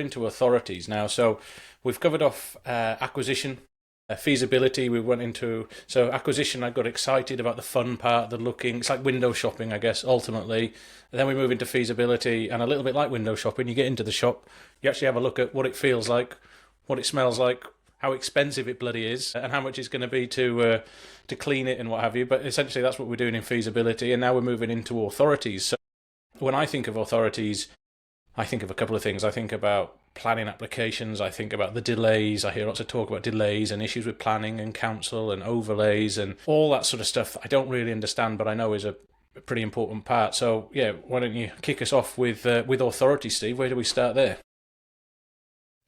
into authorities now. So we've covered off acquisition, feasibility. We went into acquisition. I got excited about the fun part, the looking. It's like window shopping, I guess, ultimately. And then we move into feasibility, and a little bit like window shopping. You get into the shop, you actually have a look at what it feels like, what it smells like, how expensive it bloody is, and how much it's going to be to clean it and what have you. But essentially, that's what we're doing in feasibility. And now we're moving into authorities. So when I think of authorities, I think of a couple of things. I think about planning applications. I think about the delays. I hear lots of talk about delays and issues with planning and council and overlays and all that sort of stuff that I don't really understand, but I know is a pretty important part. So yeah, why don't you kick us off with authority, Steve? Where do we start there?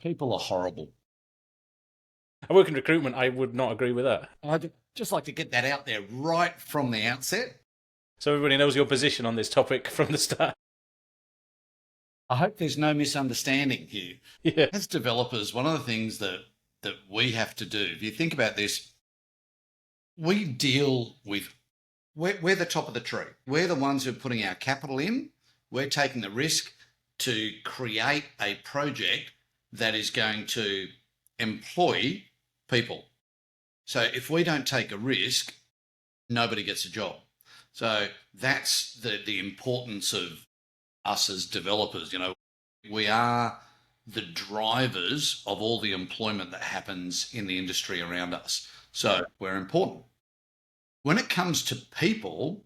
People are horrible. I work in recruitment. I would not agree with that. I'd just like to get that out there right from the outset. So everybody knows your position on this topic from the start. I hope there's no misunderstanding here. Yeah. As developers, one of the things that we have to do, if you think about this, we deal with, we're the top of the tree. We're the ones who are putting our capital in. We're taking the risk to create a project that is going to employ people. So if we don't take a risk, nobody gets a job. So that's the importance of us as developers. We are the drivers of all the employment that happens in the industry around us. So we're important. When it comes to people,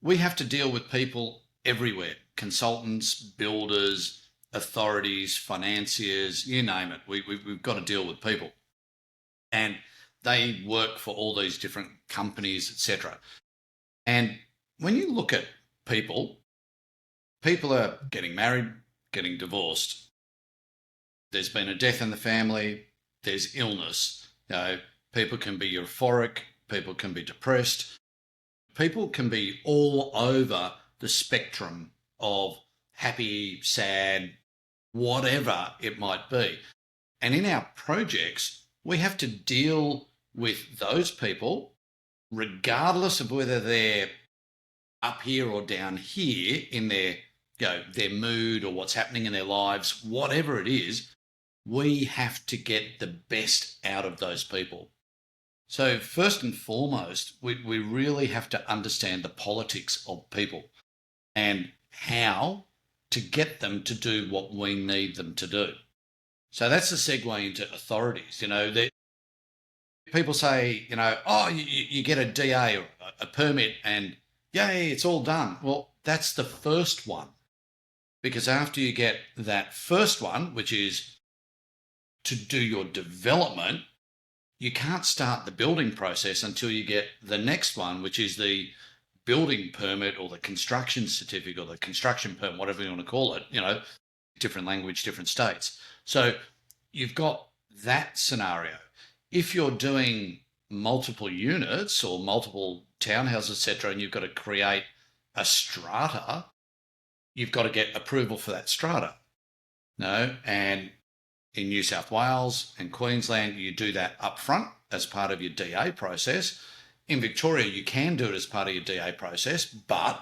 we have to deal with people everywhere. Consultants, builders, authorities, financiers, you name it. We've got to deal with people. And they work for all these different companies, etc. And when you look at people are getting married, getting divorced. There's been a death in the family. There's illness. People can be euphoric. People can be depressed. People can be all over the spectrum of happy, sad, whatever it might be. And in our projects, we have to deal with those people, regardless of whether they're up here or down here in their mood or what's happening in their lives, whatever it is, we have to get the best out of those people. So first and foremost, we really have to understand the politics of people and how to get them to do what we need them to do. So that's the segue into authorities. People say, you get a DA or a permit and yay, it's all done. Well, that's the first one. Because after you get that first one, which is to do your development, you can't start the building process until you get the next one, which is the building permit or the construction certificate or the construction permit, whatever you want to call it, different language, different states. So you've got that scenario. If you're doing multiple units or multiple townhouses, etc., and you've got to create a strata, you've got to get approval for that strata. And in New South Wales and Queensland, you do that up front as part of your DA process. In Victoria, you can do it as part of your DA process, but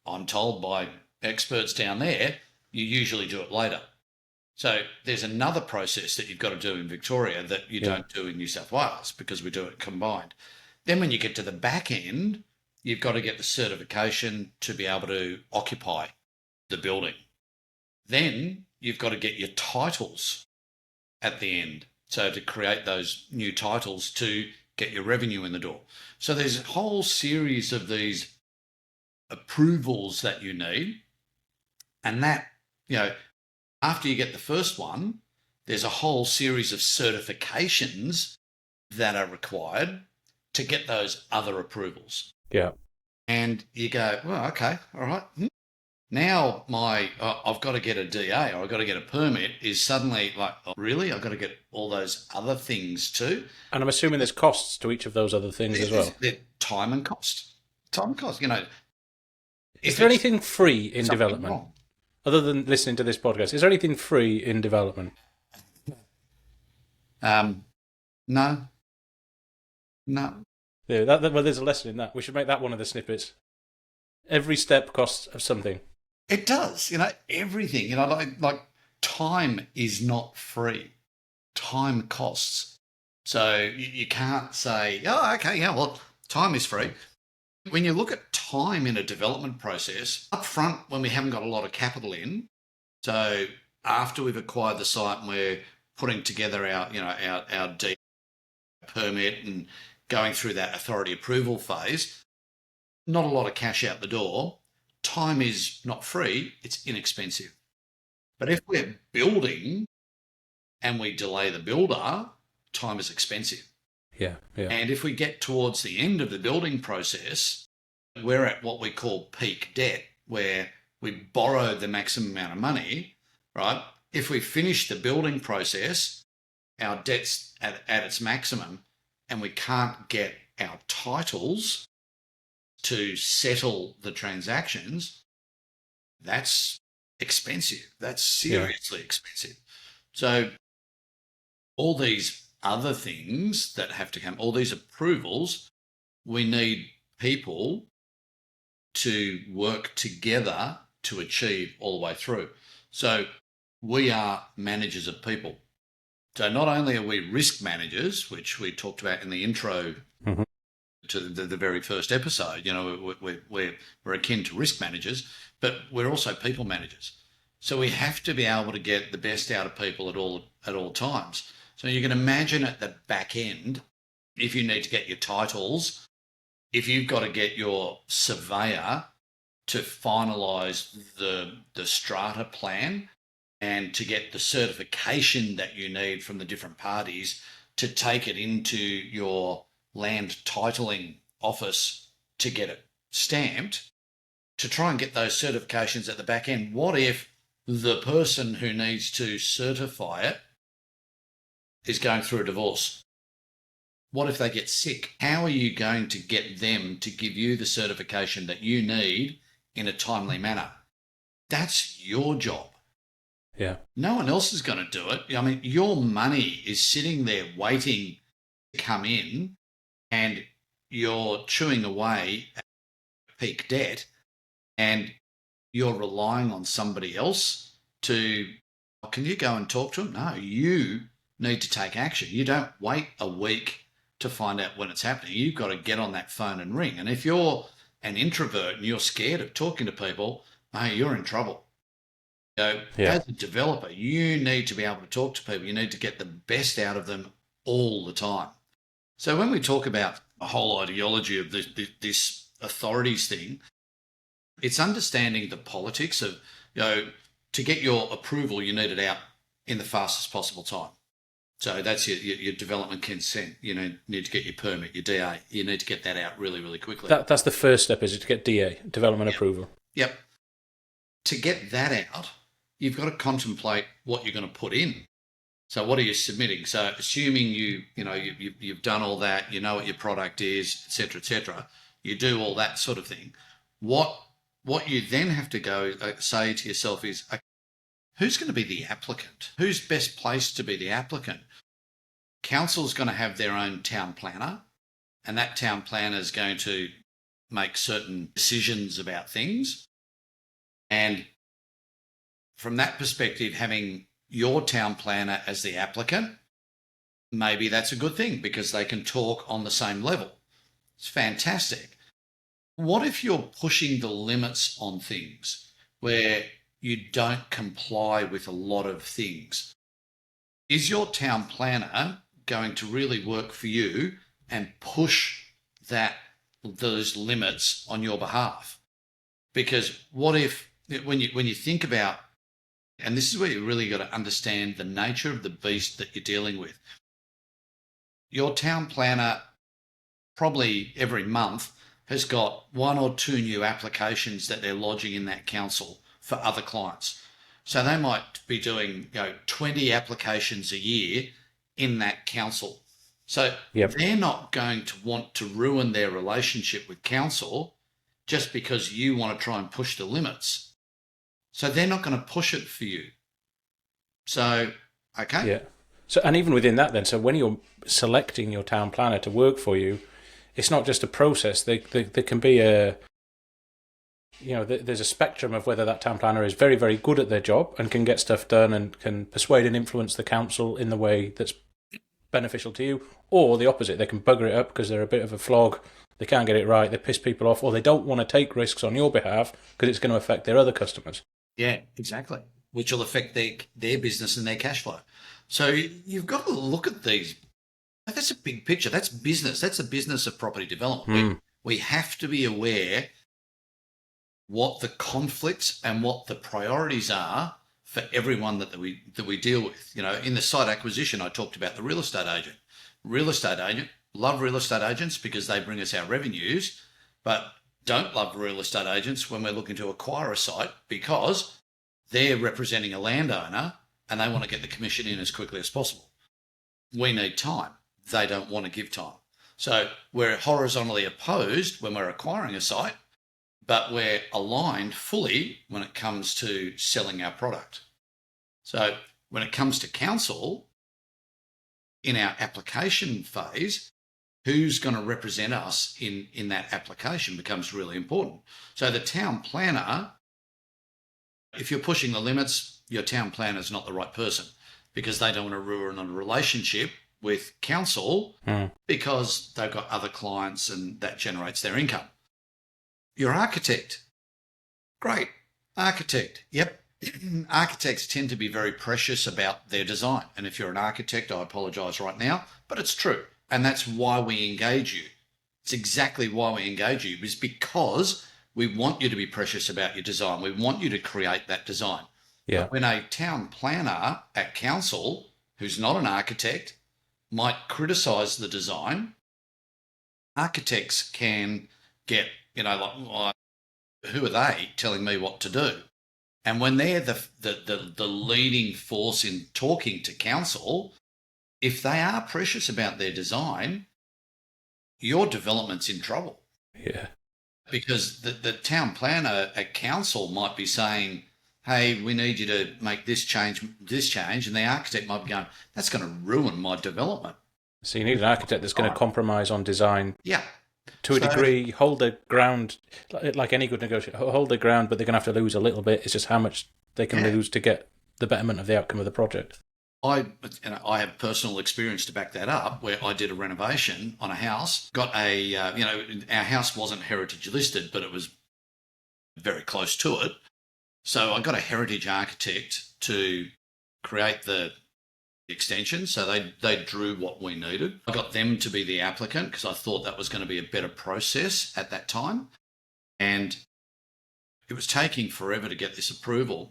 I'm told by experts down there, you usually do it later. So there's another process that you've got to do in Victoria that you don't do in New South Wales because we do it combined. Then when you get to the back end, you've got to get the certification to be able to occupy the building. Then you've got to get your titles at the end. So to create those new titles to get your revenue in the door. So there's a whole series of these approvals that you need. And that, after you get the first one, there's a whole series of certifications that are required to get those other approvals. Yeah. And you go, well, okay, all right. Now I've got to get a DA or I've got to get a permit is suddenly like, oh, really? I've got to get all those other things too. And I'm assuming there's costs to each of those other things as well. There's time and cost. Is there anything free in development? Wrong. Other than listening to this podcast, is there anything free in development? No. Yeah, well, there's a lesson in that. We should make that one of the snippets. Every step costs something. It does, everything. Like time is not free. Time costs. So you can't say, oh, okay, yeah, well, time is free. When you look at time in a development process, up front, when we haven't got a lot of capital in, so after we've acquired the site and we're putting together our D permit and going through that authority approval phase, not a lot of cash out the door. Time is not free, it's inexpensive. But if we're building and we delay the builder, time is expensive. Yeah, yeah. And if we get towards the end of the building process, we're at what we call peak debt, where we borrow the maximum amount of money, right? If we finish the building process, our debt's at its maximum and we can't get our titles to settle the transactions, that's expensive. That's seriously expensive. So all these other things that have to come, all these approvals, we need people to work together to achieve all the way through. So we are managers of people. So not only are we risk managers, which we talked about in the intro to the very first episode, we're akin to risk managers, but we're also people managers. So we have to be able to get the best out of people at all times. So you can imagine at the back end, if you need to get your titles, if you've got to get your surveyor to finalise the strata plan and to get the certification that you need from the different parties to take it into your land titling office to get it stamped, to try and get those certifications at the back end. What if the person who needs to certify it is going through a divorce? What if they get sick? How are you going to get them to give you the certification that you need in a timely manner? That's your job. Yeah. No one else is going to do it. I mean, your money is sitting there waiting to come in and you're chewing away at peak debt and you're relying on somebody else to, can you go and talk to them? No, you need to take action. You don't wait a week to find out when it's happening. You've got to get on that phone and ring. And if you're an introvert and you're scared of talking to people, hey, you're in trouble. So as a developer, you need to be able to talk to people. You need to get the best out of them all the time. So when we talk about the whole ideology of this authorities thing, it's understanding the politics of, to get your approval, you need it out in the fastest possible time. So that's your development consent. You need to get your permit, your DA. You need to get that out really, really quickly. That's the first step, is it, to get DA, development approval? Yep. To get that out, you've got to contemplate what you're going to put in. So what are you submitting? So assuming you've done all that, you know what your product is, et cetera, you do all that sort of thing. What you then have to go say to yourself is, who's going to be the applicant? Who's best placed to be the applicant? Council's going to have their own town planner, and that town planner is going to make certain decisions about things. And from that perspective, having your town planner as the applicant, maybe that's a good thing because they can talk on the same level. It's fantastic. What if you're pushing the limits on things where you don't comply with a lot of things? Is your town planner going to really work for you and push those limits on your behalf? Because what if, when you think about, and this is where you really got to understand the nature of the beast that you're dealing with. Your town planner probably every month has got 1 or 2 new applications that they're lodging in that council for other clients. So they might be doing 20 applications a year in that council. So they're not going to want to ruin their relationship with council just because you want to try and push the limits. So they're not going to push it for you. So, okay. Yeah. So, and even within that then, so when you're selecting your town planner to work for you, it's not just a process. There can be there's a spectrum of whether that town planner is very, very good at their job and can get stuff done and can persuade and influence the council in the way that's beneficial to you, or the opposite. They can bugger it up because they're a bit of a flog. They can't get it right. They piss people off, or they don't want to take risks on your behalf because it's going to affect their other customers. Yeah, exactly. Which will affect their business and their cash flow. So you've got to look at these. That's a big picture. That's business. That's the business of property development. We have to be aware what the conflicts and what the priorities are for everyone that we deal with. In the site acquisition, I talked about the real estate agent. Love real estate agents because they bring us our revenues, but don't love real estate agents when we're looking to acquire a site because they're representing a landowner and they want to get the commission in as quickly as possible. We need time. They don't want to give time. So we're horizontally opposed when we're acquiring a site, but we're aligned fully when it comes to selling our product. So when it comes to council, in our application phase, who's going to represent us in that application becomes really important. So the town planner, if you're pushing the limits, your town planner is not the right person because they don't want to ruin a relationship with council because they've got other clients and that generates their income. Your architect, great. Architect, yep. Architects tend to be very precious about their design. And if you're an architect, I apologise right now, but it's true. And that's why we engage you. It's exactly why we engage you, is because we want you to be precious about your design. We want you to create that design. Yeah. But when a town planner at council, who's not an architect, might criticise the design, architects can get, like, who are they telling me what to do? And when they're the leading force in talking to council, if they are precious about their design, your development's in trouble. Yeah. Because the town planner at council might be saying, hey, we need you to make this change, and the architect might be going, that's going to ruin my development. So you need an architect that's going to compromise on design. Yeah. To a degree, hold the ground, like any good negotiator, hold the ground, but they're going to have to lose a little bit. It's just how much they can lose to get the betterment of the outcome of the project. I have personal experience to back that up, where I did a renovation on a house, got our house wasn't heritage listed, but it was very close to it. So I got a heritage architect to create the extension. So they drew what we needed. I got them to be the applicant because I thought that was going to be a better process at that time. And it was taking forever to get this approval.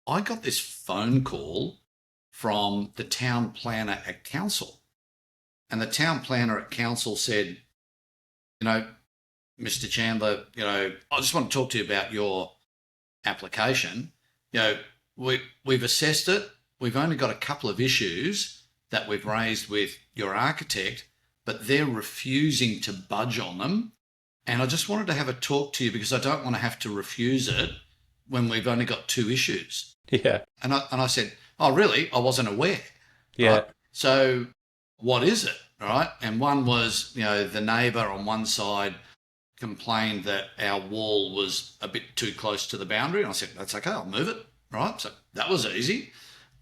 I got this phone call from the town planner at council. And the town planner at council said, Mr. Chandler, I just want to talk to you about your application. We've assessed it. We've only got a couple of issues that we've raised with your architect, but they're refusing to budge on them. And I just wanted to have a talk to you because I don't want to have to refuse it when we've only got two issues. Yeah. And I said, oh, really? I wasn't aware. Yeah. Right? So what is it? Right. And one was, the neighbour on one side complained that our wall was a bit too close to the boundary. And I said, that's okay, I'll move it. Right. So that was easy.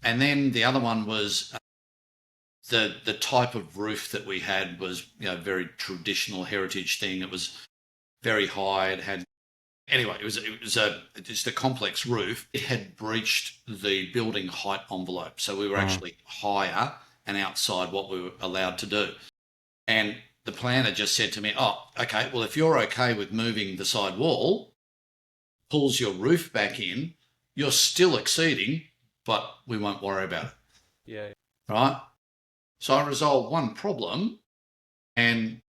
And then the other one was the type of roof that we had was, very traditional heritage thing. It was very high. It had, anyway, it was just a complex roof. It had breached the building height envelope. So we were actually higher and outside what we were allowed to do. And the planner just said to me, oh, okay, well, if you're okay with moving the side wall, pulls your roof back in, you're still exceeding, but we won't worry about it. Yeah. Right? So I resolved one problem, and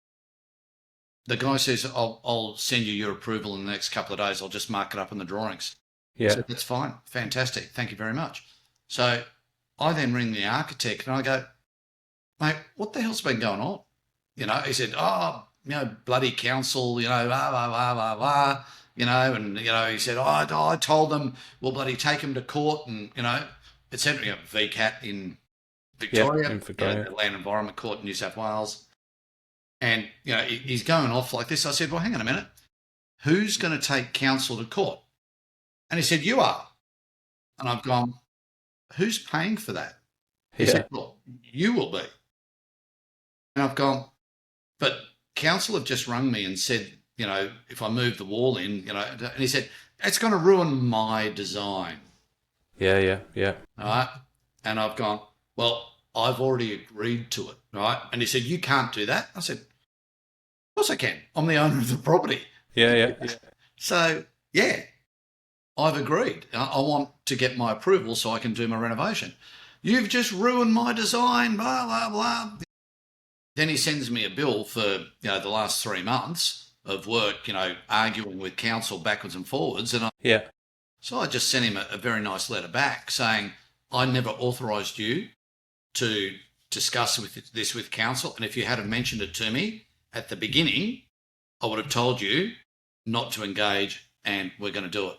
the guy says, I'll send you your approval in the next couple of days. I'll just mark it up in the drawings. Yeah. So that's fine. Fantastic. Thank you very much. So I then ring the architect and I go, mate, what the hell's been going on? He said, bloody council, blah, blah, blah, blah, blah, and, he said, I told them, we'll bloody take him to court and, et cetera, VCAT in Victoria, in Victoria. The Land Environment Court in New South Wales. And, he's going off like this. I said, well, hang on a minute. who's going to take council to court? And he said, you are. And I've gone, who's paying for that? He said, well, you will be. And I've gone, but council have just rung me and said, if I move the wall in, and he said, it's going to ruin my design. Yeah. All right. And I've gone, well, I've already agreed to it. Right. And he said, you can't do that. I said, of course I can. I'm the owner of the property. Yeah. So, yeah, I've agreed. I want to get my approval so I can do my renovation. You've just ruined my design, blah, blah, blah. Then he sends me a bill for, the last 3 months of work, arguing with council backwards and forwards. And so I just sent him a very nice letter back saying, I never authorised you to discuss this with council. And if you had mentioned it to me at the beginning, I would have told you not to engage and we're going to do it.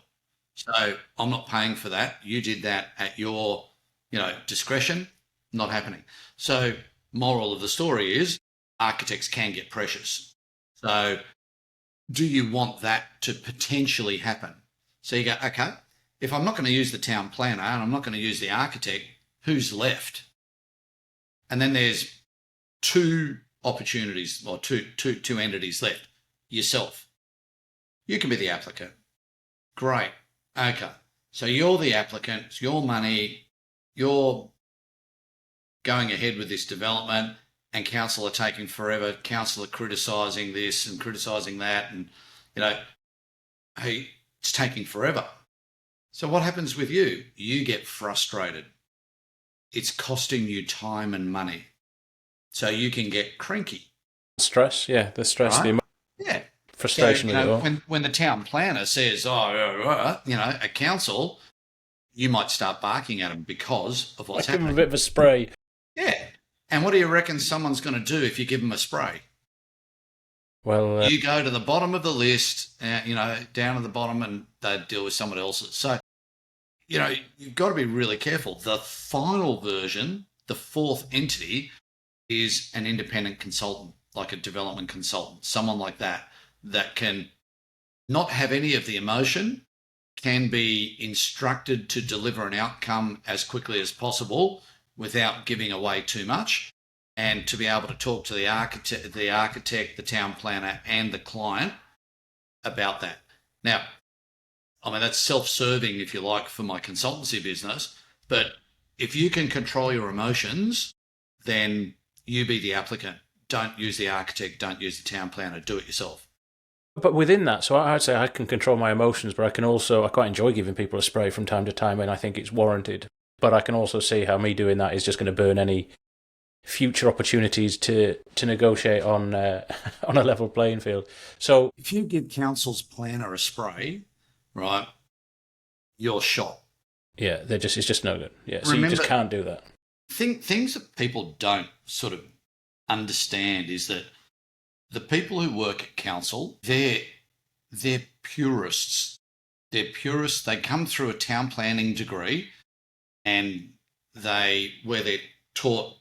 So I'm not paying for that. You did that at your, discretion, not happening. So moral of the story is architects can get precious. So do you want that to potentially happen? So you go, okay, if I'm not going to use the town planner and I'm not going to use the architect, who's left? And then there's two opportunities or two entities left. Yourself. You can be the applicant. Great. Okay. So you're the applicant. It's your money. You're going ahead with this development and council are taking forever. Council are criticising this and criticising that. And, hey, it's taking forever. So what happens with you? You get frustrated. It's costing you time and money. So you can get cranky. Stress, yeah, the stress, right? the frustration. So, when the town planner says, a council, you might start barking at them because of what's happening. Give them a bit of a spray. Yeah. And what do you reckon someone's going to do if you give them a spray? Well, you go to the bottom of the list, down at the bottom, and they deal with someone else's. So, you've got to be really careful. The final version, the fourth entity, is an independent consultant, like a development consultant, someone like that can not have any of the emotion, can be instructed to deliver an outcome as quickly as possible without giving away too much, and to be able to talk to the architect, the town planner, and the client about that. Now, that's self-serving, if you like, for my consultancy business, but if you can control your emotions, then you be the applicant. Don't use the architect, don't use the town planner, do it yourself. But within that, so I'd say I can control my emotions, but I quite enjoy giving people a spray from time to time when I think it's warranted. But I can also see how me doing that is just going to burn any future opportunities to negotiate on a level playing field. So if you give council's planner a spray, right, you're shot. Yeah, it's just no good. Yeah, so you just can't do that. Things that people don't sort of understand is that the people who work at council, they're purists. They're purists. They come through a town planning degree, and where they're taught,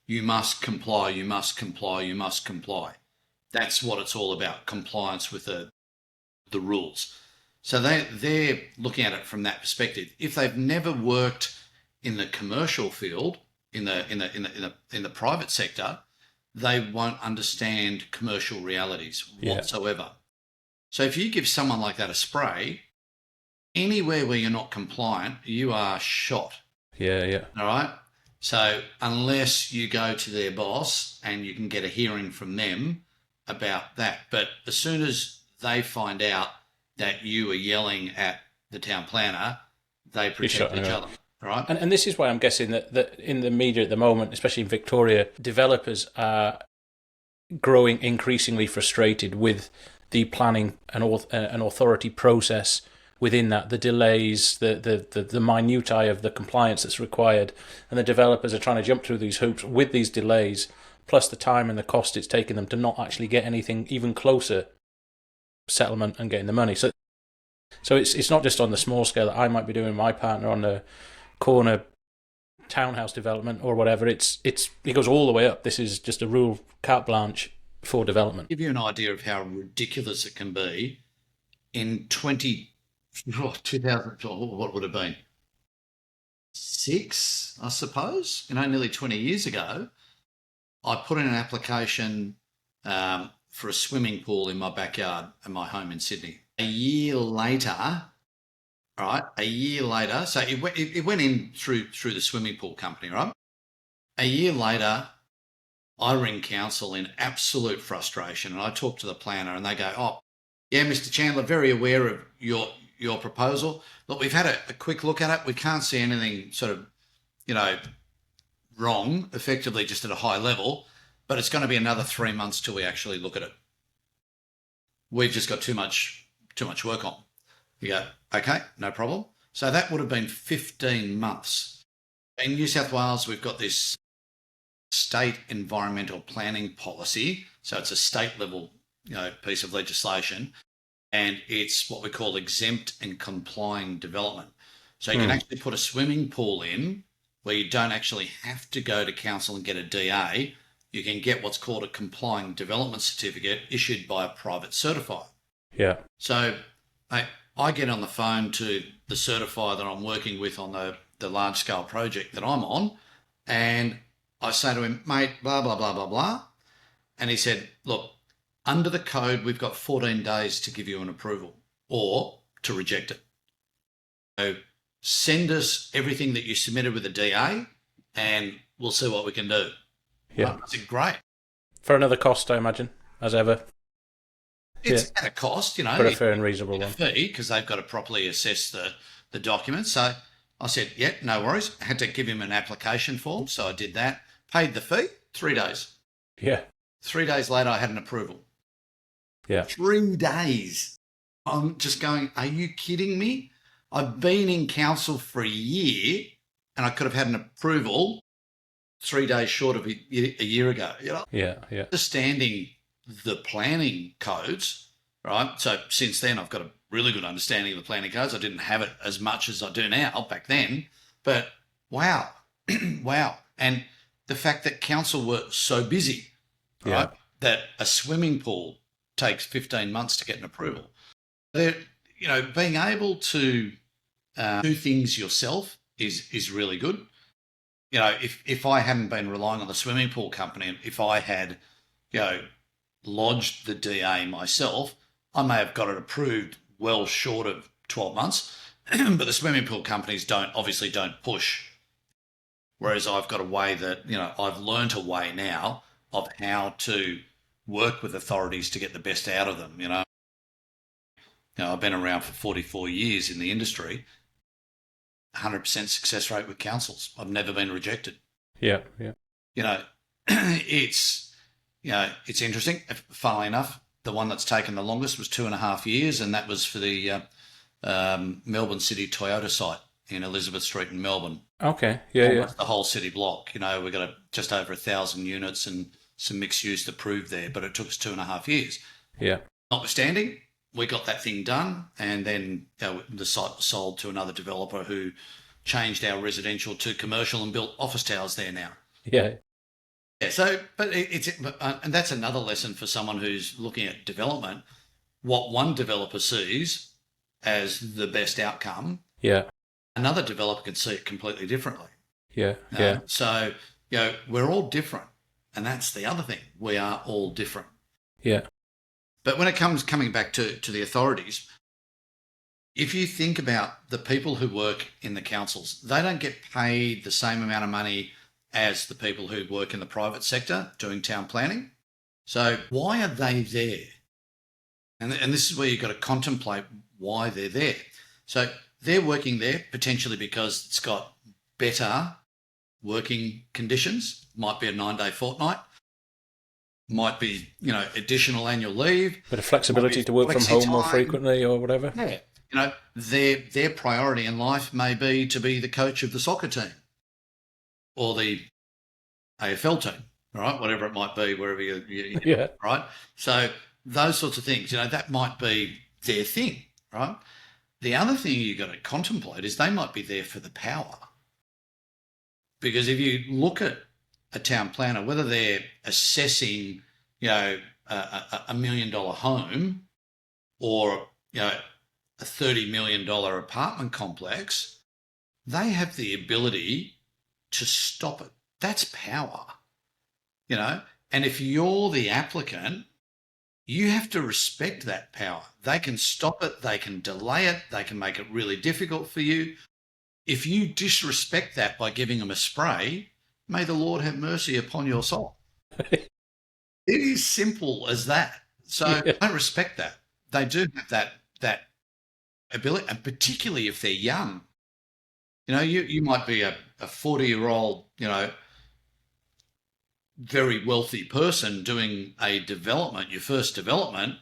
you must comply, you must comply, you must comply. That's what it's all about, compliance with the rules. So they're looking at it from that perspective. If they've never worked in the commercial field, in the private sector, they won't understand commercial realities whatsoever. So if you give someone like that a spray, anywhere where you're not compliant, you are shot. Yeah. All right? So unless you go to their boss and you can get a hearing from them about that. But as soon as they find out that you are yelling at the town planner, they protect each other. Right. And this is why I'm guessing that in the media at the moment, especially in Victoria, developers are growing increasingly frustrated with the planning and authority process within that, the delays, the minutiae of the compliance that's required, and the developers are trying to jump through these hoops with these delays, plus the time and the cost it's taking them to not actually get anything even closer settlement and getting the money. So it's not just on the small scale that I might be doing my partner on the corner townhouse development or whatever. It goes all the way up. This is just a real carte blanche for development. Give you an idea of how ridiculous it can be. in 2000, what would it have been? 6, I suppose, nearly 20 years ago, I put in an application for a swimming pool in my backyard at my home in Sydney. A year later, so it went in through the swimming pool company, right? A year later, I ring council in absolute frustration, and I talk to the planner, and they go, "Oh, yeah, Mr. Chandler, very aware of your proposal. Look, we've had a quick look at it. We can't see anything sort of, wrong, effectively just at a high level, but it's going to be another 3 months till we actually look at it. We've just got too much work on." You go, "Okay, no problem." So that would have been 15 months. In New South Wales, we've got this state environmental planning policy. So it's a state level, piece of legislation, and it's what we call exempt and complying development. So you can actually put a swimming pool in where you don't actually have to go to council and get a DA. You can get what's called a complying development certificate issued by a private certifier. Yeah. So I get on the phone to the certifier that I'm working with on the large scale project that I'm on, and I say to him, "Mate, blah, blah, blah, blah, blah." And he said, "Look, under the code, we've got 14 days to give you an approval or to reject it. So send us everything that you submitted with the DA and we'll see what we can do." Yeah. I said, "Great." For another cost, I imagine, as ever. It's at a cost, But a fair and reasonable one. Fee, because they've got to properly assess the documents. So I said, "Yeah, no worries." I had to give him an application form. So I did that, paid the fee, 3 days. Yeah. 3 days later, I had an approval. Yeah. 3 days. I'm just going, are you kidding me? I've been in council for a year and I could have had an approval 3 days short of a year ago. Yeah. Yeah. Understanding the planning codes, right? So since then, I've got a really good understanding of the planning codes. I didn't have it as much as I do now back then, but wow, wow. And the fact that council were so busy, right, that a swimming pool takes 15 months to get an approval. They're, being able to do things yourself is really good. If I hadn't been relying on the swimming pool company, if I had, lodged the DA myself, I may have got it approved well short of 12 months. But the swimming pool companies obviously don't push. Whereas I've got a way that, I've learnt a way now of how to work with authorities to get the best out of them. I've been around for 44 years in the industry, 100% success rate with councils. I've never been rejected. Yeah. Yeah. It's interesting. Funnily enough, the one that's taken the longest was 2.5 years, and that was for the Melbourne City Toyota site in Elizabeth Street in Melbourne. Okay. Yeah. Almost the whole city block. We've got just over 1,000 units and some mixed use approved there, but it took us 2.5 years. Yeah. Notwithstanding, we got that thing done, and then the site was sold to another developer who changed our residential to commercial and built office towers there now. Yeah. Yeah. So, but and that's another lesson for someone who's looking at development. What one developer sees as the best outcome, yeah, another developer can see it completely differently. Yeah. Yeah. So, we're all different, and that's the other thing. We are all different. Yeah. But when it coming back to the authorities, if you think about the people who work in the councils, they don't get paid the same amount of money as the people who work in the private sector doing town planning. So why are they there? And this is where you've got to contemplate why they're there. So they're working there potentially because it's got better working conditions. Might be a 9-day fortnight. Might be, additional annual leave. Bit of flexibility to work from home more frequently or whatever. Yeah. Their priority in life may be to be the coach of the soccer team or the AFL team, right? Whatever it might be, wherever you yeah. Right? So those sorts of things, that might be their thing, right? The other thing you've got to contemplate is they might be there for the power. Because if you look at a town planner, whether they're assessing, a $1 million home or a $30 million apartment complex, they have the ability to stop it. That's power, and if you're the applicant, you have to respect that power. They can stop it, they can delay it, they can make it really difficult for you. If you disrespect that by giving them a spray, may the Lord have mercy upon your soul. It is simple as that. So Yeah. I respect that. They do have that ability, and particularly if they're young. You might be a 40-year-old, very wealthy person doing a development, your first development,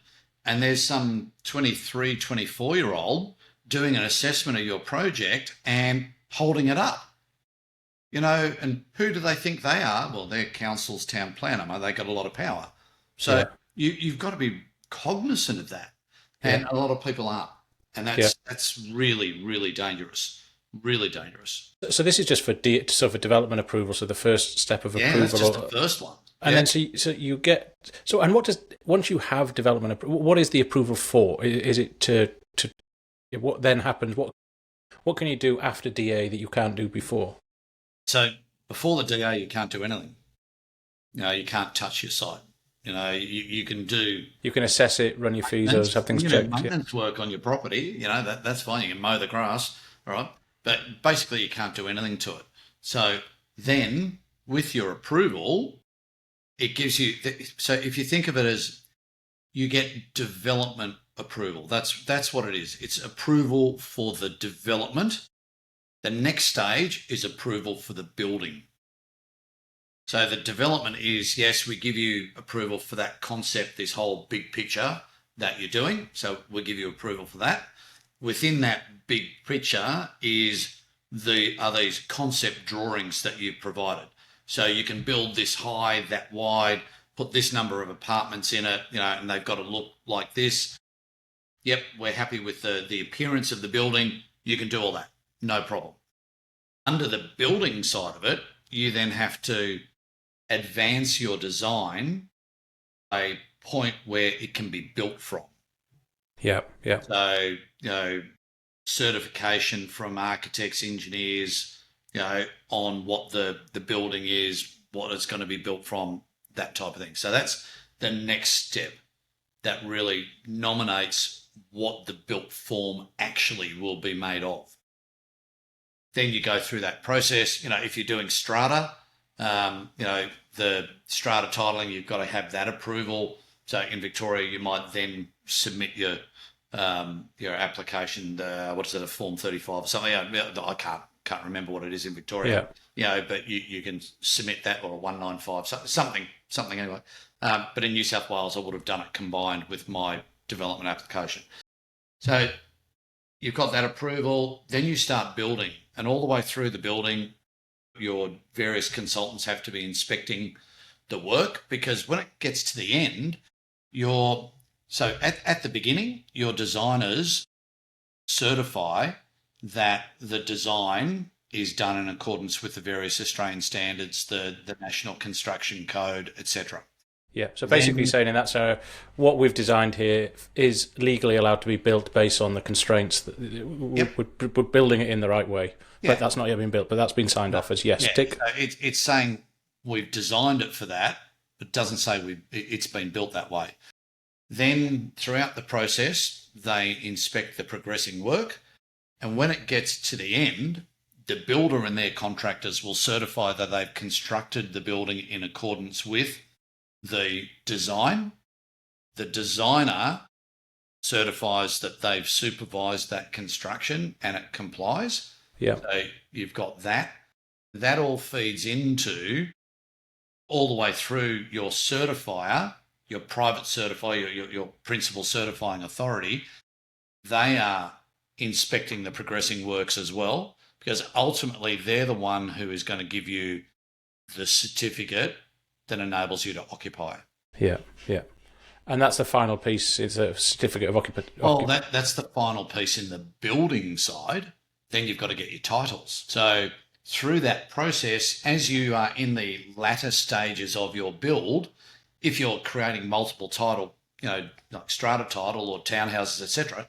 and there's some 23, 24-year-old doing an assessment of your project and holding it up. And who do they think they are? Well, they're council's town planner. They got a lot of power. So you've got to be cognizant of that. And a lot of people aren't. And that's really, really dangerous. Really dangerous. So this is just for development approval. So the first step of approval. That's just the first one. And then so you get and what does, once you have development approval, what is the approval for? Is it to what then happens? What can you do after DA that you can't do before? So before the DA, you can't do anything. You can't touch your site. You can do. You can assess it, run your fees, have things checked. Maintenance work on your property. That's fine. You can mow the grass, all right. But basically, you can't do anything to it. So then, with your approval, it gives you. So if you think of it as, you get development approval. That's what it is. It's approval for the development. The next stage is approval for the building. So the development is, yes, we give you approval for that concept, this whole big picture that you're doing. So we'll give you approval for that. Within that big picture are these concept drawings that you've provided. So you can build this high, that wide, put this number of apartments in it, and they've got to look like this. Yep, we're happy with the appearance of the building. You can do all that. No problem. Under the building side of it, you then have to advance your design a point where it can be built from. Yeah. So, certification from architects, engineers, on what the building is, what it's going to be built from, that type of thing. So that's the next step that really nominates what the built form actually will be made of. Then you go through that process. If you're doing strata, the strata titling, you've got to have that approval. So in Victoria, you might then submit your application. What is it, a Form 35 or something? I can't remember what it is in Victoria. But you can submit that, or a 195, something anyway. But in New South Wales, I would have done it combined with my development application. So you've got that approval, then you start building, and all the way through the building, your various consultants have to be inspecting the work, because when it gets to the end, at the beginning, your designers certify that the design is done in accordance with the various Australian standards, the National Construction Code, etc. Yeah, so basically saying in that scenario, what we've designed here is legally allowed to be built based on the constraints. We're building it in the right way, but that's not yet been built, but that's been signed off as yes. Tick. So it's saying we've designed it for that, but doesn't say it's been built that way. Then throughout the process, they inspect the progressing work, and when it gets to the end, the builder and their contractors will certify that they've constructed the building in accordance with the design. The designer certifies that they've supervised that construction and it complies. Yeah. So you've got that. That all feeds into all the way through your certifier, your private certifier, your principal certifying authority. They are inspecting the progressing works as well, because ultimately they're the one who is going to give you the certificate that enables you to occupy. Yeah. And that's the final piece, is a certificate of occupancy. Well, that's the final piece in the building side. Then you've got to get your titles. So through that process, as you are in the latter stages of your build, if you're creating multiple title like strata title or townhouses, etc.,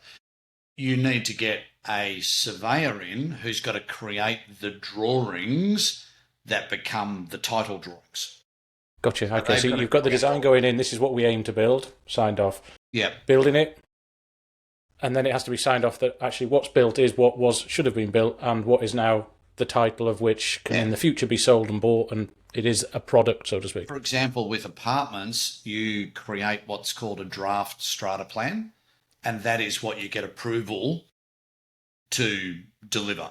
you need to get a surveyor in who's got to create the drawings that become the title drawings. Gotcha. Okay, so you've got the design going in. This is what we aim to build. Signed off. Yeah. Building it, and then it has to be signed off that actually what's built is what should have been built, and what is now the title of which can in the future be sold and bought, and it is a product, so to speak. For example, with apartments, you create what's called a draft strata plan, and that is what you get approval to deliver.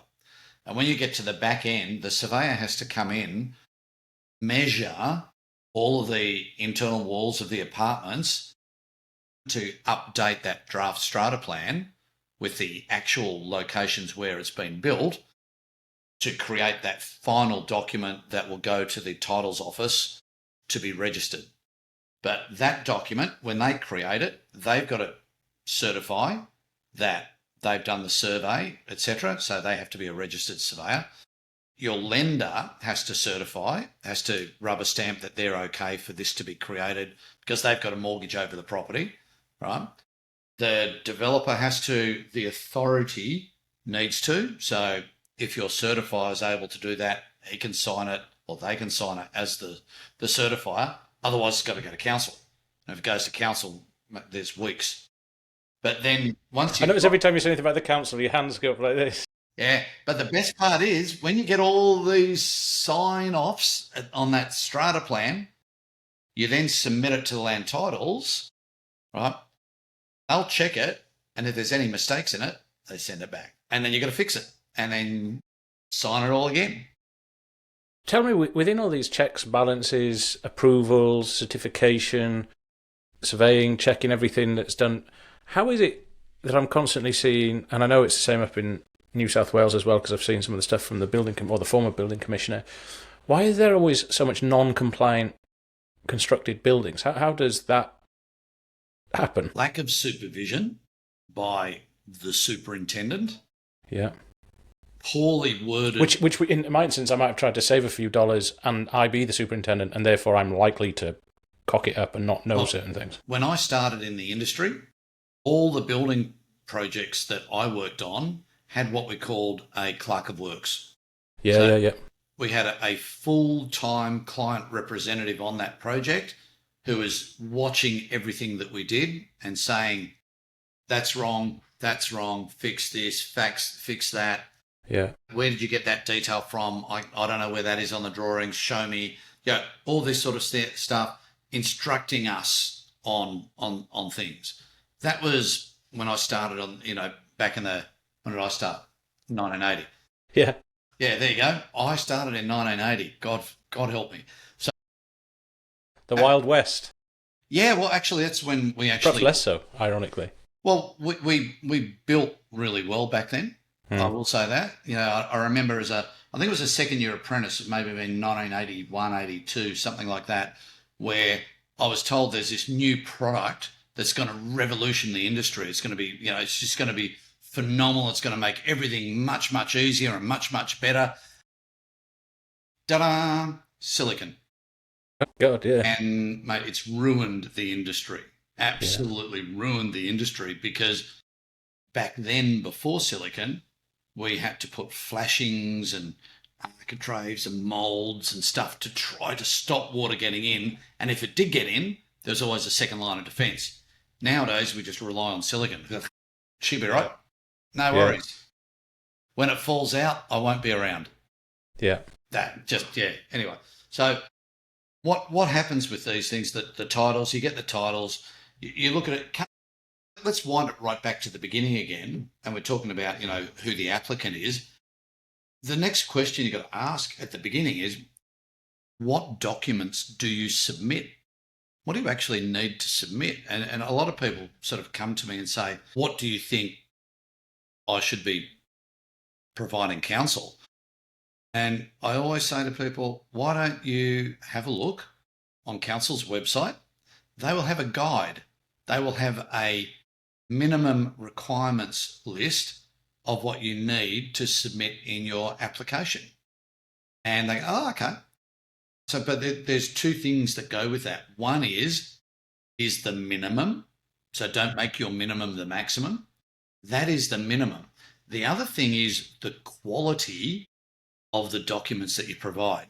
And when you get to the back end, the surveyor has to come in, measure all of the internal walls of the apartments to update that draft strata plan with the actual locations where it's been built to create that final document that will go to the titles office to be registered. But that document, when they create it, they've got to certify that they've done the survey, etc. So they have to be a registered surveyor. Your lender has to certify, has to rubber stamp that they're okay for this to be created because they've got a mortgage over the property, right? The developer has to, the authority needs to. So if your certifier is able to do that, he can sign it or they can sign it as the certifier. Otherwise, it's got to go to council. And if it goes to council, there's weeks. But then once you... I notice every time you say anything about the council, your hands go up like this. Yeah, but the best part is when you get all these sign-offs on that strata plan, you then submit it to the land titles, right? They'll check it, and if there's any mistakes in it, they send it back. And then you've got to fix it, and then sign it all again. Tell me, within all these checks, balances, approvals, certification, surveying, checking everything that's done, how is it that I'm constantly seeing, and I know it's the same up in New South Wales as well, because I've seen some of the stuff from the the former building commissioner. Why is there always so much non-compliant constructed buildings? How does that happen? Lack of supervision by the superintendent. Yeah. Poorly worded. Which in my instance, I might have tried to save a few dollars, and I be the superintendent, and therefore I'm likely to cock it up and not know certain things. When I started in the industry, all the building projects that I worked on had what we called a clerk of works. Yeah. We had a full-time client representative on that project who was watching everything that we did and saying, that's wrong, fix this, fix that. Yeah. Where did you get that detail from? I don't know where that is on the drawings. Show me. Yeah, all this sort of stuff, instructing us on things. That was when I started on, back in when did I start? 1980. Yeah. Yeah, there you go. I started in 1980. God help me. So the Wild West. Yeah, well, actually, that's when we actually... Perhaps less so, ironically. Well, we built really well back then. I will say that. I remember I think it was a second-year apprentice, it maybe been 1981, 82, something like that, where I was told there's this new product that's going to revolution the industry. It's going to be, it's just going to be phenomenal. It's going to make everything much, much easier and much, much better. Ta-da! Silicon. God, yeah. And, mate, it's ruined the industry. Absolutely ruined the industry because back then, before silicon, we had to put flashings and architraves and moulds and stuff to try to stop water getting in. And if it did get in, there's always a second line of defence. Nowadays, we just rely on silicon. She'll be right. No worries. When it falls out, I won't be around. Yeah. Anyway, so what happens with these things, the titles, you get the titles, you look at it. Let's wind it right back to the beginning again, and we're talking about, who the applicant is. The next question you've got to ask at the beginning is, what documents do you submit? What do you actually need to submit? And a lot of people sort of come to me and say, what do you think I should be providing counsel? And I always say to people, why don't you have a look on council's website? They will have a guide. They will have a minimum requirements list of what you need to submit in your application. And they go, oh, okay. So, but there's two things that go with that. One is the minimum, So don't make your minimum the maximum. That is the minimum. The other thing is the quality of the documents that you provide.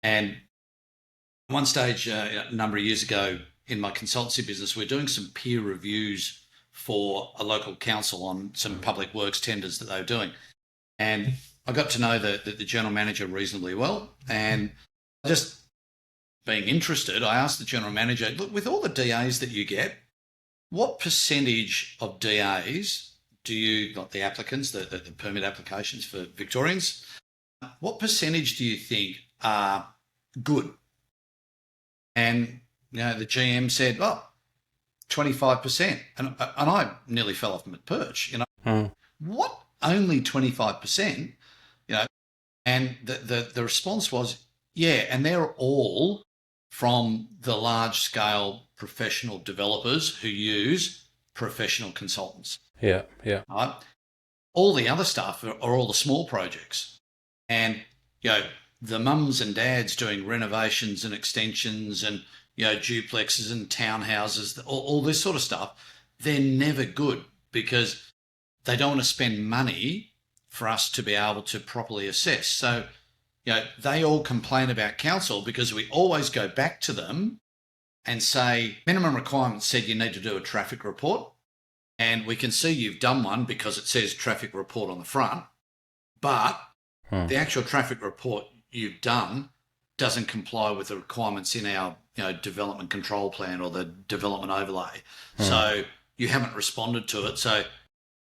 And at one stage, a number of years ago in my consultancy business, we're doing some peer reviews for a local council on some public works tenders that they were doing. And I got to know the general manager reasonably well. And just being interested, I asked the general manager, look, with all the DAs that you get, what percentage of DAs do you, not the applicants, the permit applications for Victorians, what percentage do you think are good? And, the GM said, 25%. And I nearly fell off my perch, What? Only 25%? And the response was, yeah, and they're all from the large scale professional developers who use professional consultants. Yeah, yeah. Right? All the other stuff are all the small projects. And, the mums and dads doing renovations and extensions and, duplexes and townhouses, all this sort of stuff, they're never good because they don't want to spend money for us to be able to properly assess. So, they all complain about council because we always go back to them and say, minimum requirements said you need to do a traffic report. And we can see you've done one because it says traffic report on the front. But the actual traffic report you've done doesn't comply with the requirements in our development control plan or the development overlay. So you haven't responded to it. So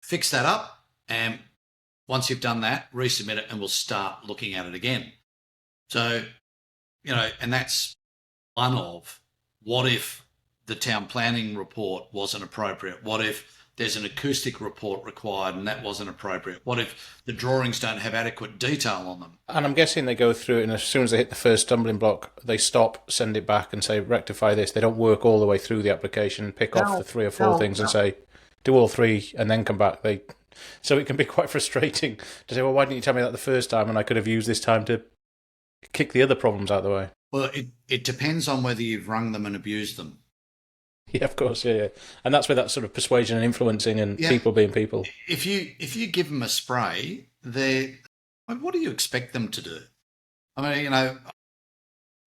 fix that up. And once you've done that, resubmit it and we'll start looking at it again. So, and that's one of, what if the town planning report wasn't appropriate? What if there's an acoustic report required and that wasn't appropriate? What if the drawings don't have adequate detail on them? And I'm guessing they go through it, and as soon as they hit the first stumbling block, they stop, send it back and say, rectify this. They don't work all the way through the application, pick off the 3 or 4 things and say, do all 3 and then come back. So it can be quite frustrating to say, well, why didn't you tell me that the first time and I could have used this time to kick the other problems out of the way? Well, it depends on whether you've rung them and abused them. Yeah, of course, yeah. And that's where that sort of persuasion and influencing and people being people. If you give them a spray, what do you expect them to do? I mean,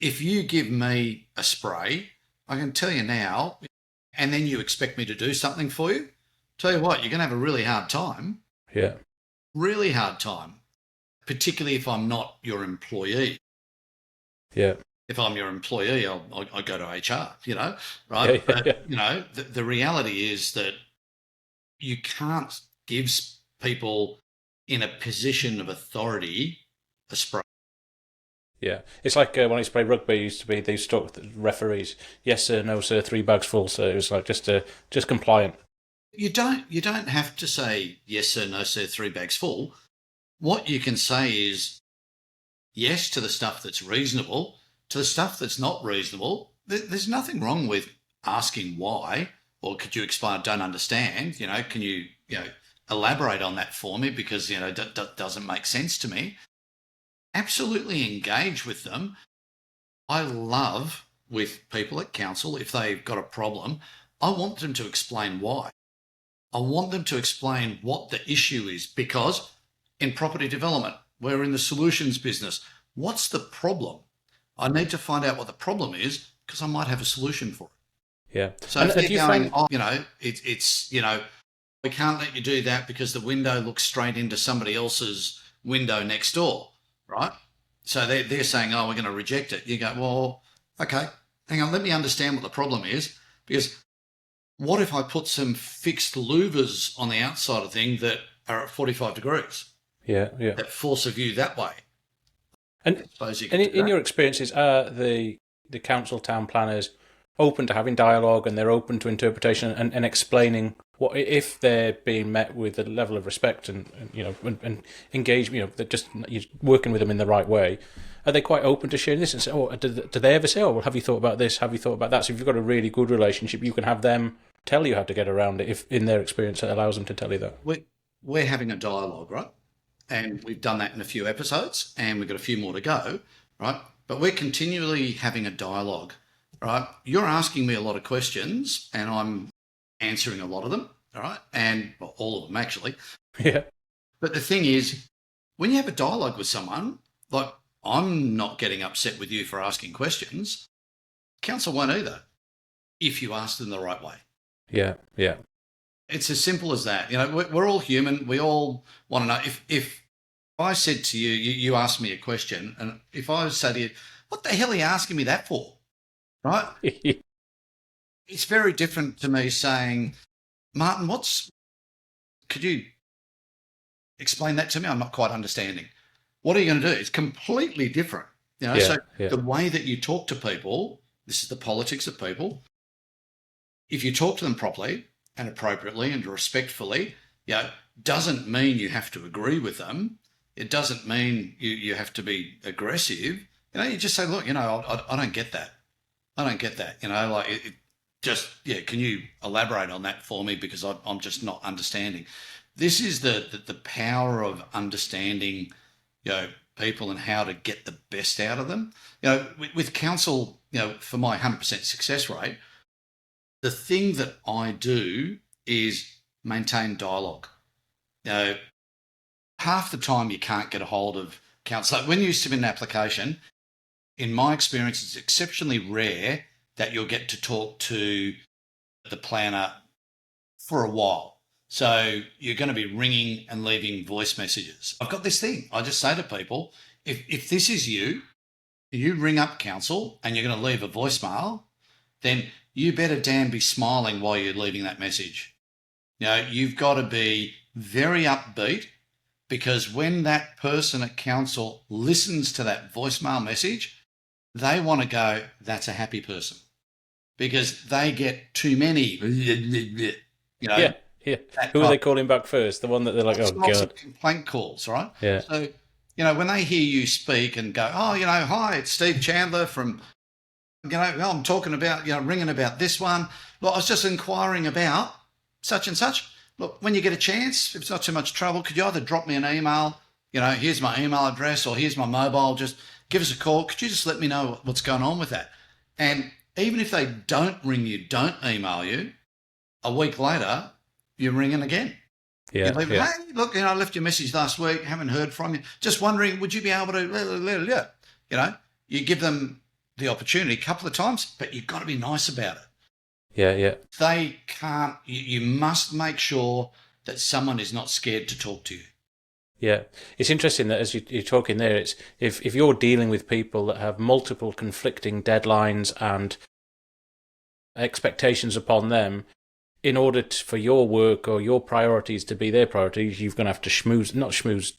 if you give me a spray, I can tell you now, and then you expect me to do something for you, tell you what, you're going to have a really hard time. Yeah. Really hard time, particularly if I'm not your employee. Yeah. If I'm your employee, I'll go to HR, right? Yeah. But the reality is that you can't give people in a position of authority a spray. Yeah. It's like when I used to play rugby, they used to talk with the referees. Yes, sir, no, sir, 3 bags full. So it was like just compliant. You don't have to say yes, sir, no, sir, 3 bags full. What you can say is yes to the stuff that's reasonable. To the stuff that's not reasonable, there's nothing wrong with asking why, or could you explain, I don't understand, can you, elaborate on that for me because, that doesn't make sense to me. Absolutely engage with them. I love with people at council, if they've got a problem, I want them to explain why. I want them to explain what the issue is, because in property development, we're in the solutions business. What's the problem? I need to find out what the problem is because I might have a solution for it. Yeah. So if they're going, it's we can't let you do that because the window looks straight into somebody else's window next door, right? So they're saying, we're going to reject it. You go, well, okay, hang on, let me understand what the problem is, because what if I put some fixed louvers on the outside of the thing that are at 45 degrees? Yeah. That force a view that way. And in your experiences, are the council town planners open to having dialogue, and they're open to interpretation and explaining what, if they're being met with a level of respect and engagement, they're just you're working with them in the right way? Are they quite open to sharing this and say, do they ever say, well, have you thought about this? Have you thought about that? So if you've got a really good relationship, you can have them tell you how to get around it, if in their experience it allows them to tell you that. We're having a dialogue, right? And we've done that in a few episodes, and we've got a few more to go, right? But we're continually having a dialogue, right? You're asking me a lot of questions, and I'm answering a lot of them, all right, and well, all of them actually. Yeah. But the thing is, when you have a dialogue with someone, like I'm not getting upset with you for asking questions, council won't either if you ask them the right way. Yeah. Yeah. It's as simple as that. You know, we're all human. We all want to know. If I said to you, you asked me a question, and if I said to you, what the hell are you asking me that for? Right? It's very different to me saying, Martin, could you explain that to me? I'm not quite understanding. What are you going to do? It's completely different. You know, so the way that you talk to people, this is the politics of people. If you talk to them properly and appropriately and respectfully, you know, doesn't mean you have to agree with them. It doesn't mean you have to be aggressive. You know, you just say, look, you know, I don't get that. I don't get that. You know, like can you elaborate on that for me? Because I'm just not understanding. This is the power of understanding, you know, people and how to get the best out of them. You know, with council, you know, for my 100% success rate, the thing that I do is maintain dialogue. You know, half the time you can't get a hold of council. Like when you submit an application, in my experience, it's exceptionally rare that you'll get to talk to the planner for a while. So you're going to be ringing and leaving voice messages. I've got this thing. I just say to people, if this is you ring up council and you're going to leave a voicemail, then you better damn be smiling while you're leaving that message. You know, you've got to be very upbeat, because when that person at council listens to that voicemail message, they want to go, that's a happy person, because they get too many, you know. Yeah. Yeah. Who are they calling back first? The one that they're like, oh, lots God. of complaint calls, right? Yeah. So, you know, when they hear you speak and go, oh, you know, hi, it's Steve Chandler from, you know, I'm talking about, you know, ringing about this one. Well, I was just inquiring about such and such. Look, when you get a chance, if it's not too much trouble, could you either drop me an email? You know, here's my email address, or here's my mobile. Just give us a call. Could you just let me know what's going on with that? And even if they don't ring you, don't email you, a week later, you're ringing again. Yeah. You leave, Yeah. hey, look, you know, I left your message last week, haven't heard from you. Just wondering, would you be able to, you know, you give them the opportunity a couple of times, but you've got to be nice about it. Yeah. Yeah. They can't, you must make sure that someone is not scared to talk to you. Yeah, it's interesting that as you're talking there, it's if you're dealing with people that have multiple conflicting deadlines and expectations upon them, in order for your work or your priorities to be their priorities, you're going to have to not schmooze.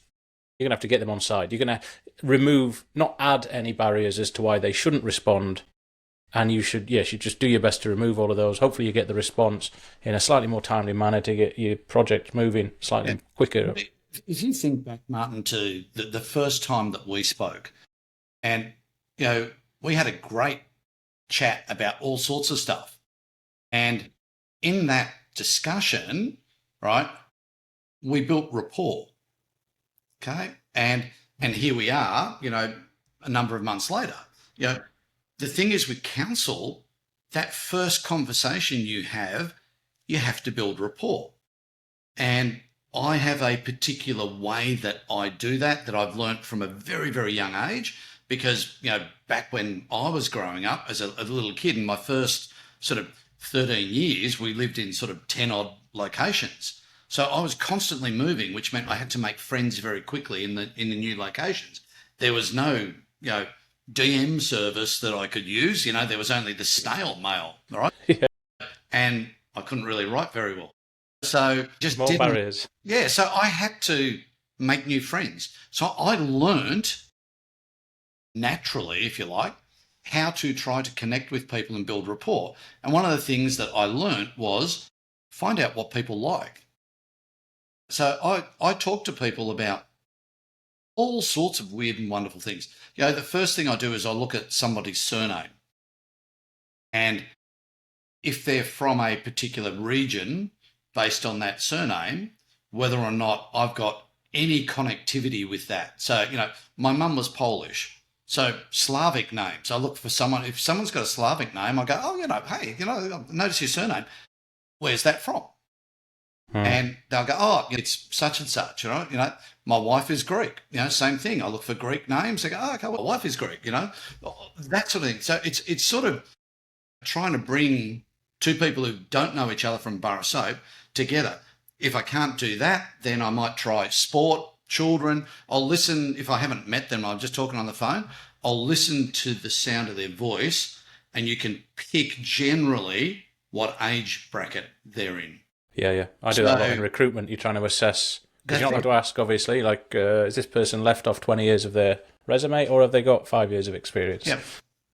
You're going to have to get them on side. You're going to remove, not add any barriers as to why they shouldn't respond. And you should just do your best to remove all of those. Hopefully you get the response in a slightly more timely manner to get your project moving slightly quicker. If you think back, Martin, to the first time that we spoke, and, you know, we had a great chat about all sorts of stuff. And in that discussion, right, we built rapport. Okay. And here we are, you know, a number of months later. You know, the thing is with council, that first conversation you have to build rapport. And I have a particular way that I do that I've learnt from a very, very young age, because, you know, back when I was growing up as a little kid, in my first sort of 13 years, we lived in sort of 10 odd locations. So I was constantly moving, which meant I had to make friends very quickly in the new locations. There was no, you know, DM service that I could use. You know, there was only the snail mail, all right? Yeah. And I couldn't really write very well. So just More barriers. Yeah, so I had to make new friends. So I learnt naturally, if you like, how to try to connect with people and build rapport. And one of the things that I learnt was find out what people like. So I talk to people about all sorts of weird and wonderful things. You know, the first thing I do is I look at somebody's surname. And if they're from a particular region, based on that surname, whether or not I've got any connectivity with that. So, you know, my mum was Polish. So Slavic names, I look for someone, if someone's got a Slavic name, I go, oh, you know, hey, you know, notice your surname. where's that from? Hmm. And they'll go, oh, it's such and such, my wife is Greek, same thing. I look for Greek names. They go, oh, okay, well, my wife is Greek, that sort of thing. So it's sort of trying to bring two people who don't know each other from a bar of soap together. If I can't do that, then I might try sport, children. I'll listen, if I haven't met them, I'm just talking on the phone, I'll listen to the sound of their voice, and you can pick generally what age bracket they're in. Yeah. I do that a lot in recruitment. You're trying to assess, because you're not allowed to ask, obviously, like, is this person left off 20 years of their resume, or have they got 5 years of experience? Yeah.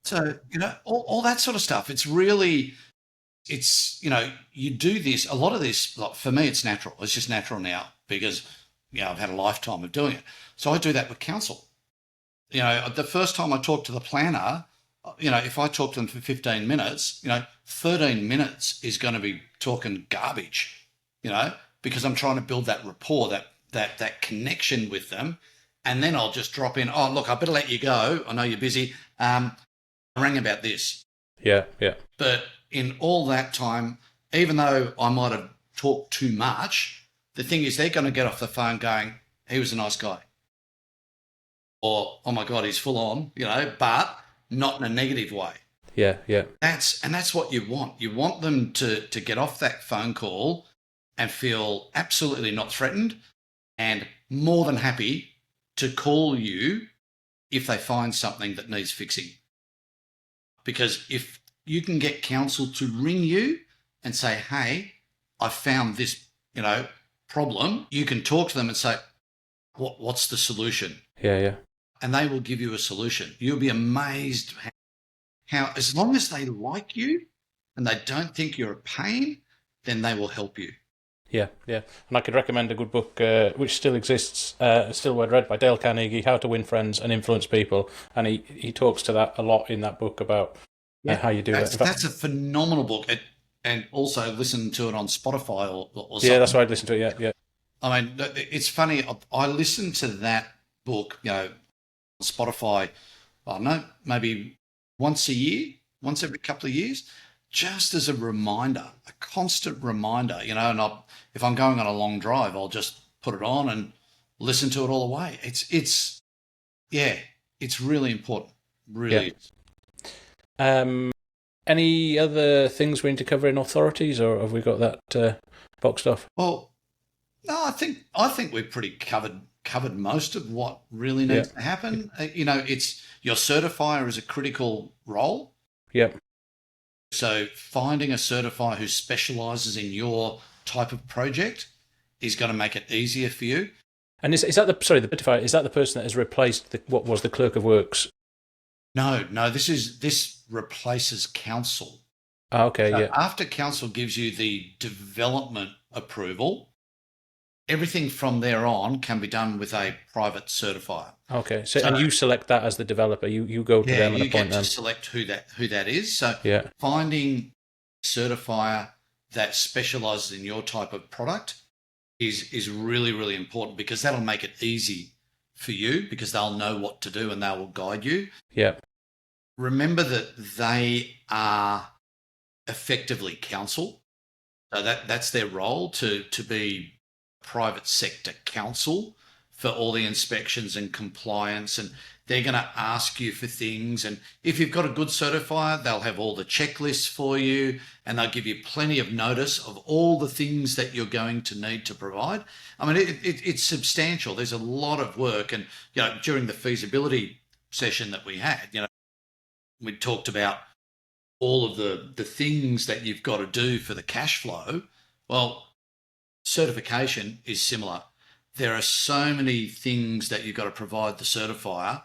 So, all that sort of stuff. It's really, you do this, a lot of this, like for me, it's natural. It's just natural now because, I've had a lifetime of doing it. So I do that with council. The first time I talk to the planner, if I talk to them for 15 minutes, 13 minutes is going to be talking garbage, because I'm trying to build that rapport, that connection with them. And then I'll just drop in, oh, look, I better let you go. I know you're busy. I rang about this. Yeah. But in all that time, even though I might have talked too much, the thing is they're going to get off the phone going, he was a nice guy. Or, oh my God, he's full on, but not in a negative way. Yeah. That's what you want. You want them to get off that phone call and feel absolutely not threatened and more than happy to call you if they find something that needs fixing. Because if you can get council to ring you and say, hey, I found this, problem, you can talk to them and say, what's the solution? Yeah. And they will give you a solution. You'll be amazed how as long as they like you and they don't think you're a pain, then they will help you. Yeah. And I could recommend a good book, which still exists, still well read, by Dale Carnegie, How to Win Friends and Influence People. And he talks to that a lot in that book about how you do it. That's a phenomenal book. And also listen to it on Spotify or something. Yeah, that's why I'd listen to it, yeah. I mean, it's funny. I listened to that book, on Spotify, I don't know, maybe once a year, once every couple of years, just as a reminder, a constant reminder, and if I'm going on a long drive, I'll just put it on and listen to it all the way. It's really important. Really. Yeah. Any other things we need to cover in authorities, or have we got that boxed off? Well, no, I think we've pretty covered most of what really needs to happen. It's your certifier is a critical role. Yep. So finding a certifier who specialises in your type of project is going to make it easier for you. And is that the certifier? Is that the person that has replaced what was the clerk of works? No. This replaces council. Oh, okay, So after council gives you the development approval, everything from there on can be done with a private certifier. Okay, so and you select that as the developer. You go to them and appoint them. You get to select who that is. So finding a certifier that specialises in your type of product is really, really important, because that'll make it easy for you, because they'll know what to do and they will guide you. Yeah. Remember that they are effectively counsel. So that's their role, to be private sector counsel for all the inspections and compliance, and they're going to ask you for things. And if you've got a good certifier, they'll have all the checklists for you, and they'll give you plenty of notice of all the things that you're going to need to provide. I mean, it's substantial. There's a lot of work. And, during the feasibility session that we had, we talked about all of the things that you've got to do for the cash flow. Well, certification is similar. There are so many things that you've got to provide the certifier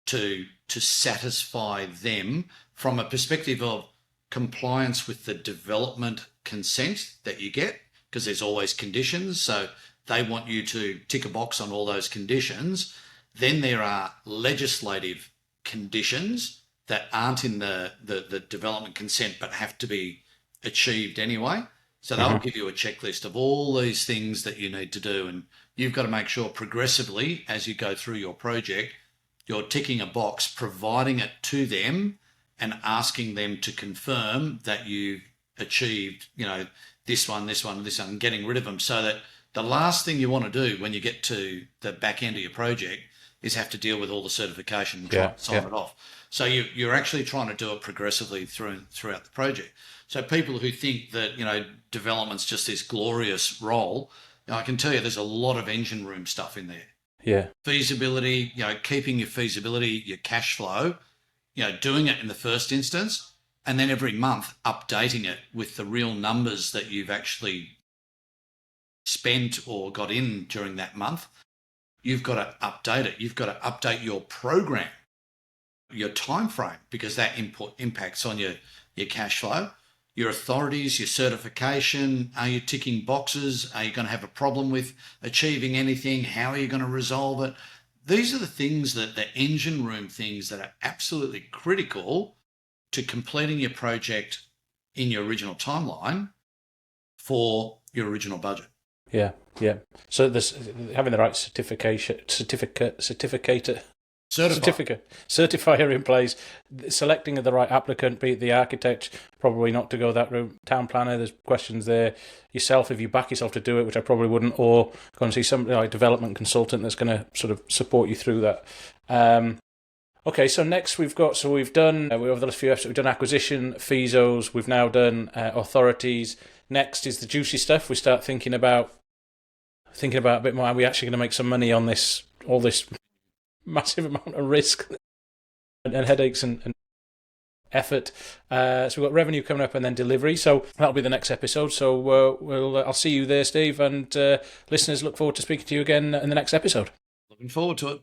to satisfy them from a perspective of compliance with the development consent that you get, because there's always conditions. So they want you to tick a box on all those conditions. Then there are legislative conditions that aren't in the development consent but have to be achieved anyway. So they'll give you a checklist of all these things that you need to do, and you've got to make sure progressively as you go through your project, you're ticking a box, providing it to them and asking them to confirm that you've achieved, this one, and getting rid of them, so that the last thing you want to do when you get to the back end of your project is have to deal with all the certification and try to sign it off. So you're actually trying to do it progressively throughout the project. So people who think that, development's just this glorious role, I can tell you there's a lot of engine room stuff in there. Yeah. Feasibility, keeping your feasibility, your cash flow, doing it in the first instance, and then every month updating it with the real numbers that you've actually spent or got in during that month. You've got to update it. You've got to update your program, your time frame, because that impacts on your cash flow, your authorities, your certification. Are you ticking boxes? Are you going to have a problem with achieving anything? How are you going to resolve it? These are the things the engine room things that are absolutely critical to completing your project in your original timeline for your original budget. Yeah. So there's having the right certifier in place, selecting the right applicant, be it the architect, probably not to go that route, town planner, there's questions there, yourself, if you back yourself to do it, which I probably wouldn't, or go and see somebody like development consultant that's going to sort of support you through that. Okay, so next we've done, over the last few episodes, we've done acquisition, FISOs, we've now done authorities. Next is the juicy stuff. We start thinking about a bit more, are we actually going to make some money on all this massive amount of risk and headaches and effort. So we've got revenue coming up and then delivery. So that'll be the next episode. So I'll see you there, Steve, and listeners, look forward to speaking to you again in the next episode. Looking forward to it.